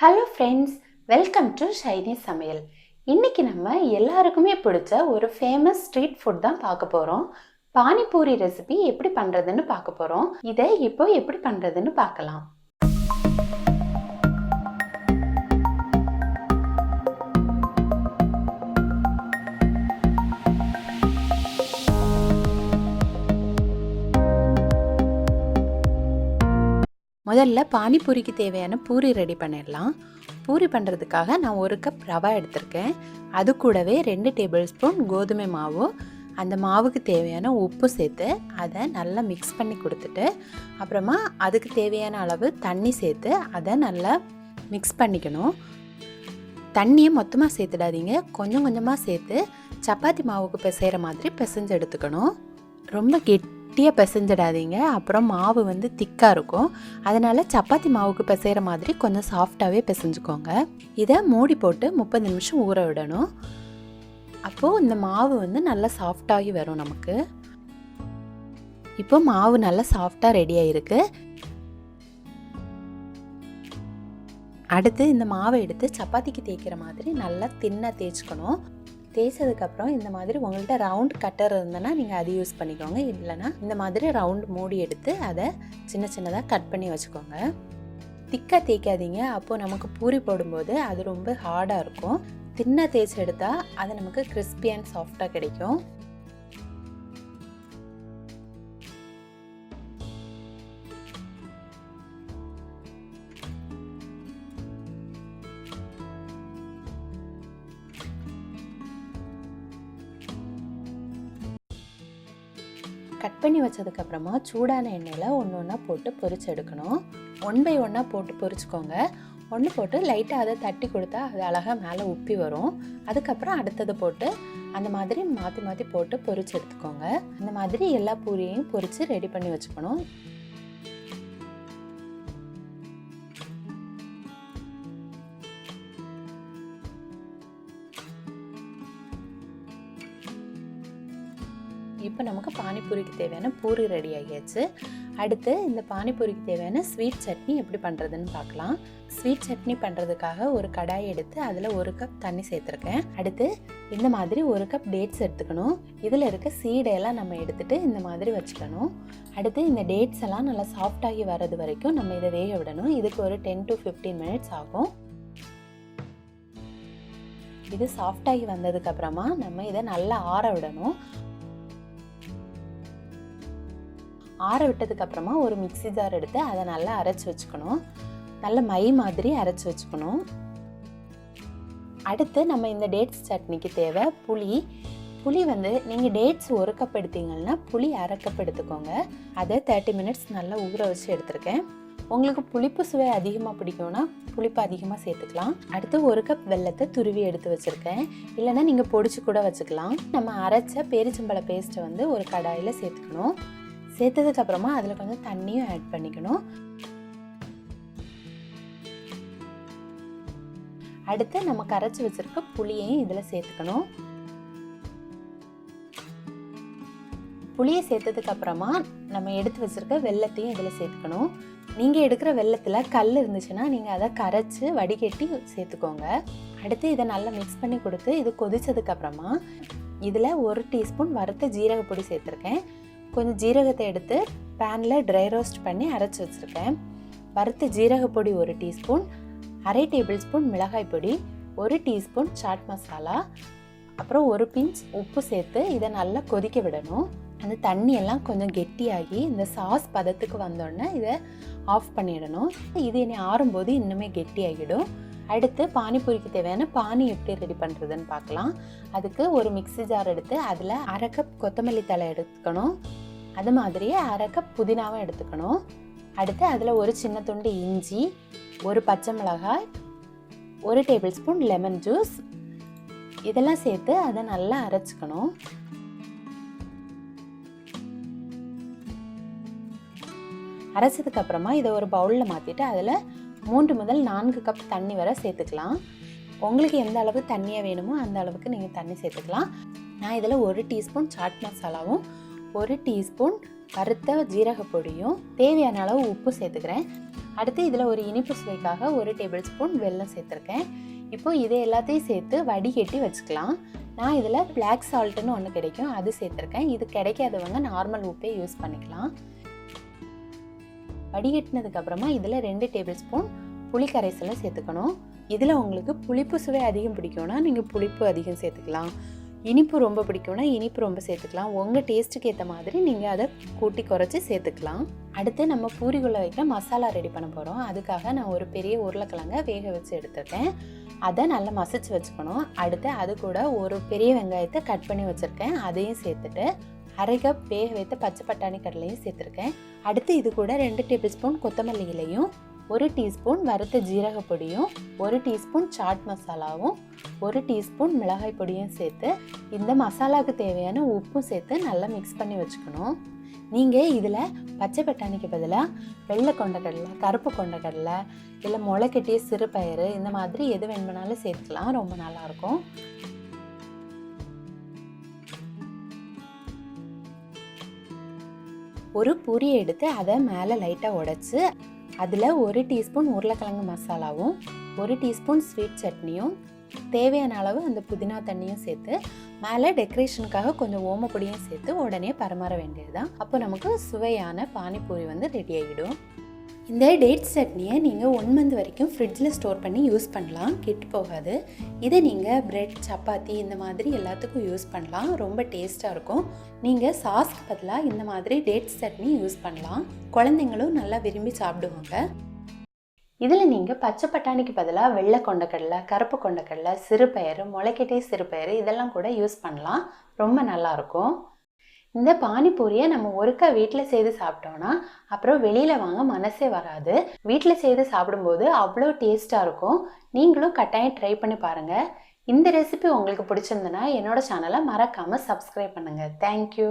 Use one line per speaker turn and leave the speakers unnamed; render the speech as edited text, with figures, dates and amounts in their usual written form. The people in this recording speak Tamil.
Hello friends, welcome to Shiny Samayal. இன்றைக்கி நம்ம எல்லாருக்குமே பிடிச்ச ஒரு ஃபேமஸ் ஸ்ட்ரீட் ஃபுட் தான் பார்க்க போகிறோம். பானிபூரி ரெசிபி எப்படி பண்ணுறதுன்னு பார்க்க போகிறோம். இதை இப்போ எப்படி பண்ணுறதுன்னு பார்க்கலாம். முதல்ல பானிபூரிக்கு தேவையான பூரி ரெடி பண்ணிடலாம். பூரி பண்ணுறதுக்காக நான் 1 கப் ரவா எடுத்திருக்கேன். அது கூடவே 2 டேபிள் ஸ்பூன் கோதுமை மாவு, அந்த மாவுக்கு தேவையான உப்பு சேர்த்து அதை நல்லா மிக்ஸ் பண்ணி கொடுத்துட்டு, அப்புறமா அதுக்கு தேவையான அளவு தண்ணி சேர்த்து அதை நல்லா மிக்ஸ் பண்ணிக்கணும். தண்ணியை மொத்தமாக சேர்த்துடாதீங்க, கொஞ்சம் கொஞ்சமாக சேர்த்து சப்பாத்தி மாவுக்கு பிசைகிற மாதிரி பிசைஞ்சு எடுத்துக்கணும். ரொம்ப கெட்டியாக பிசைஞ்சிடாதீங்க, அப்புறம் மாவு திக்காக இருக்கும். அதனால் சப்பாத்தி மாவுக்கு பிசைகிற மாதிரி கொஞ்சம் சாஃப்டாகவே பிசைஞ்சுக்கோங்க. இதை மூடி போட்டு 30 நிமிஷம் ஊற விடணும். அப்போது இந்த மாவு நல்லா சாஃப்டாகி வரும் நமக்கு. இப்போ மாவு நல்லா சாஃப்டாக ரெடியாக இருக்குது. அடுத்து இந்த மாவை எடுத்து சப்பாத்திக்கு தேய்க்கிற மாதிரி நல்லா தின்னாக தேய்ச்சிக்கணும். தேய்ச்சதுக்கப்புறம் இந்த மாதிரி உங்கள்கிட்ட ரவுண்ட் கட்டர் இருந்ததுன்னா நீங்கள் அது யூஸ் பண்ணிக்கோங்க. இல்லைன்னா இந்த மாதிரி ரவுண்ட் மூடி எடுத்து அதை சின்ன சின்னதாக கட் பண்ணி வச்சுக்கோங்க. திக்காக தேய்க்காதீங்க, அப்போது நமக்கு பூரி போடும்போது அது ரொம்ப ஹார்டாக இருக்கும். தின்னாக தேய்ச்சி எடுத்தால் அது நமக்கு கிறிஸ்பி அண்ட் சாஃப்டாக கிடைக்கும். கட் பண்ணி வச்சதுக்கப்புறமா சூடான எண்ணெயில் ஒன்று ஒன்றா போட்டு பொரிச்சு எடுக்கணும். 1 by 1 போட்டு பொரிச்சுக்கோங்க. ஒன்று போட்டு லைட்டாக அதை தட்டி கொடுத்தா அது அழகாக மேலே உப்பி வரும். அதுக்கப்புறம் அடுத்தது போட்டு அந்த மாதிரி மாற்றி மாற்றி போட்டு பொரிச்சு எடுத்துக்கோங்க. அந்த மாதிரி எல்லா பூரியையும் பொரித்து ரெடி பண்ணி வச்சுக்கணும். இப்போ நமக்கு பானிபூரிக்கு தேவையான பூரி ரெடி ஆகியாச்சு. அடுத்து இந்த பானிபூரிக்கு தேவையான ஸ்வீட் சட்னி எப்படி பண்ணுறதுன்னு பார்க்கலாம். ஸ்வீட் சட்னி பண்ணுறதுக்காக ஒரு கடாய் எடுத்து அதில் 1 கப் தண்ணி சேர்த்துருக்கேன். அடுத்து இந்த மாதிரி 1 கப் டேட்ஸ் எடுத்துக்கணும். இதில் இருக்க சீடையெல்லாம் நம்ம எடுத்துகிட்டு இந்த மாதிரி வச்சுக்கணும். அடுத்து இந்த டேட்ஸ் எல்லாம் நல்லா சாஃப்டாகி வர்றது வரைக்கும் நம்ம இதை வேக விடணும். இதுக்கு ஒரு 10 to 15 minutes ஆகும். இது சாஃப்டாகி வந்ததுக்கப்புறமா நம்ம இதை நல்லா ஆற விடணும். ஆற விட்டதுக்கப்புறமா ஒரு மிக்ஸி ஜார் எடுத்து அதை நல்லா அரைச்சி வச்சுக்கணும். நல்ல மை மாதிரி அரைச்சி வச்சுக்கணும். அடுத்து நம்ம இந்த டேட்ஸ் சட்னிக்கு தேவை புளி. புளி நீங்கள் டேட்ஸ் 1 கப் எடுத்தீங்கன்னா புளி 1/2 கப் எடுத்துக்கோங்க. அதை 30 minutes நல்லா ஊற வச்சு எடுத்திருக்கேன். உங்களுக்கு புளிப்பு சுவை அதிகமாக பிடிக்கும்னா புளிப்பு அதிகமாக சேர்த்துக்கலாம். அடுத்து 1 கப் வெல்லத்தை துருவி எடுத்து வச்சுருக்கேன். இல்லைன்னா நீங்கள் பொடிச்சு கூட வச்சுக்கலாம். நம்ம அரைச்ச பேரிச்சம்பழ பேஸ்ட்டை ஒரு கடாயில் சேர்த்துக்கணும். சேர்த்ததுக்கு அப்புறமா அதில் கொஞ்சம் தண்ணியும் ஆட் பண்ணிக்கணும். அடுத்து நம்ம கரைச்சி வச்சிருக்க புளியையும் இதில் சேர்த்துக்கணும். புளியை சேர்த்ததுக்கு அப்புறமா நம்ம எடுத்து வச்சிருக்க வெல்லத்தையும் இதில் சேர்த்துக்கணும். நீங்கள் எடுக்கிற வெல்லத்தில் கல் இருந்துச்சுன்னா நீங்கள் அதை கரைச்சி வடிகட்டி சேர்த்துக்கோங்க. அடுத்து இதை நல்லா மிக்ஸ் பண்ணி கொடுத்து இது கொதிச்சதுக்கு அப்புறமா இதில் 1 டீஸ்பூன் வறுத்த ஜீரக பொடி சேர்த்துருக்கேன். கொஞ்சம் ஜீரகத்தை எடுத்து பேனில் ட்ரை ரோஸ்ட் பண்ணி அரைச்சி வச்சுருக்கேன். வறுத்த ஜீரக பொடி 1 டீஸ்பூன், 1/2 டேபிள் ஸ்பூன் மிளகாய் பொடி, 1 டீஸ்பூன் சாட் மசாலா, அப்புறம் 1 பிஞ்ச் உப்பு சேர்த்து இதை நல்லா கொதிக்க விடணும். அந்த தண்ணியெல்லாம் கொஞ்சம் கெட்டியாகி இந்த சாஸ் பதத்துக்கு வந்தோடனே இதை ஆஃப் பண்ணிடணும். இது இனி ஆறும்போது இன்னுமே கெட்டியாகிடும். அடுத்து பானிபூரிக்கு தேவையான பானி எப்படி ரெடி பண்ணுறதுன்னு பார்க்கலாம். அதுக்கு ஒரு மிக்ஸி ஜார் எடுத்து அதில் 1/2 கப் கொத்தமல்லி தழை எடுத்துக்கணும். அது மாதிரியே 1/2 கப் புதினாவும் எடுத்துக்கணும். அடுத்து அதில் ஒரு சின்ன துண்டு இஞ்சி, 1 பச்சை மிளகாய், 1 டேபிள் ஸ்பூன் லெமன் ஜூஸ் இதெல்லாம் சேர்த்து அதை நல்லா அரைச்சிக்கணும். அரைச்சதுக்கு அப்புறமா இதை ஒரு பவுலில் மாற்றிட்டு அதில் 3 முதல் 4 கப் தண்ணி வரை சேர்த்துக்கலாம். உங்களுக்கு எந்த அளவு தண்ணியாக வேணுமோ அந்த அளவுக்கு நீங்கள் தண்ணி சேர்த்துக்கலாம். நான் இதில் 1 டீஸ்பூன் சாட் மசாலாவும் 1 டீஸ்பூன் வறுத்த ஜீரக பொடியும் தேவையான அளவு உப்பு சேர்த்துக்கிறேன். அடுத்து இதில் ஒரு இனிப்பு சுவைக்காக 1 டேபிள் ஸ்பூன் வெல்லம் சேர்த்துருக்கேன். இப்போ இதை எல்லாத்தையும் சேர்த்து வடிகட்டி வச்சுக்கலாம். நான் இதில் பிளாக் சால்ட்டுன்னு ஒன்று கிடைக்கும், அது சேர்த்துருக்கேன். இது கிடைக்காதவங்க நார்மல் உப்பே யூஸ் பண்ணிக்கலாம். வடிகட்டினதுக்கப்புறமா இதில் 2 டேபிள் ஸ்பூன் புளி கரைசலை சேர்த்துக்கணும். இதில் உங்களுக்கு புளிப்பு சுவை அதிகம் பிடிக்கும்னா நீங்கள் புளிப்பு அதிகம் சேர்த்துக்கலாம். இனிப்பு ரொம்ப பிடிக்கும்னா இனிப்பு ரொம்ப சேர்த்துக்கலாம். உங்கள் டேஸ்ட்டுக்கு ஏற்ற மாதிரி நீங்கள் அதை கூட்டி குறைச்சி சேர்த்துக்கலாம். அடுத்து நம்ம பூரிக்குள்ளே வைக்க மசாலா ரெடி பண்ண போகிறோம். அதுக்காக நான் ஒரு பெரிய உருளைக்கிழங்கை வேக வச்சு எடுத்துருக்கேன். அதை நல்லா மசிச்சு வச்சுக்கணும். அடுத்து அது கூட ஒரு பெரிய வெங்காயத்தை கட் பண்ணி வச்சுருக்கேன், அதையும் சேர்த்துட்டு 1/2 கப் வேக வைத்த பச்சை பட்டாணி கடலையும் சேர்த்துருக்கேன். அடுத்து இது கூட 2 டேபிள் ஸ்பூன் கொத்தமல்லி இலையும், 1 டீஸ்பூன் வறுத்த ஜீரக பொடியும், 1 டீஸ்பூன் சாட் மசாலாவும், 1 டீஸ்பூன் மிளகாய் பொடியும் சேர்த்து இந்த மசாலாவுக்கு தேவையான உப்பும் சேர்த்து நல்லா மிக்ஸ் பண்ணி வச்சுக்கணும். நீங்கள் இதில் பச்சை பட்டாணிக்கு பதிலாக வெள்ளை கொண்டக்கடலை, கருப்பு கொண்டக்கடலை, இல்லை முளைக்கட்டிய சிறுபயிறு இந்த மாதிரி எது வேணுமானாலும் சேர்த்துக்கலாம். ரொம்ப நல்லாயிருக்கும். ஒரு பூரியை எடுத்து அதை மேலே லைட்டாக உடைச்சி அதில் 1 டீஸ்பூன் உருளைக்கிழங்கு மசாலாவும், 1 டீஸ்பூன் ஸ்வீட் சட்னியும், தேவையான அளவு அந்த புதினா தண்ணியும் சேர்த்து மேலே டெக்கரேஷனுக்காக கொஞ்சம் ஓமப்பொடியும் சேர்த்து உடனே பரிமாற வேண்டியது தான். அப்போ நமக்கு சுவையான பானிபூரி வந்து ரெடி ஆகிடும். இந்த டேட்ஸ் சட்னியை நீங்கள் 1 மந்த் வரைக்கும் ஃப்ரிட்ஜில் ஸ்டோர் பண்ணி யூஸ் பண்ணலாம், கெட்டு போகாது. இதை நீங்கள் பிரெட், சப்பாத்தி இந்த மாதிரி எல்லாத்துக்கும் யூஸ் பண்ணலாம். ரொம்ப டேஸ்ட்டாக இருக்கும். நீங்கள் சாஸ்க்கு பதிலாக இந்த மாதிரி டேட்ஸ் சட்னி யூஸ் பண்ணலாம். குழந்தைங்களும் நல்லா விரும்பி சாப்பிடுவாங்க. இதில் நீங்கள் பச்சை பட்டாணிக்கு பதிலாக வெள்ளை கொண்டக்கடலை, கருப்பு கொண்டக்கடலை, சிறுபயிறு, முளைக்கட்டிய சிறுபயிறு இதெல்லாம் கூட யூஸ் பண்ணலாம். ரொம்ப நல்லாயிருக்கும். இந்த பானிபூரியை நம்ம ஒருக்கா வீட்டில் செய்து சாப்பிட்டோன்னா அப்புறம் வெளியில் வாங்க மனசே வராது. வீட்டில் செய்து சாப்பிடும்போது அவ்வளோ டேஸ்ட்டாக இருக்கும். நீங்களும் கட்டாயம் ட்ரை பண்ணி பாருங்கள். இந்த ரெசிபி உங்களுக்கு பிடிச்சிருந்தனா என்னோட சேனலை மறக்காமல் சப்ஸ்கிரைப் பண்ணுங்கள். தேங்க்யூ.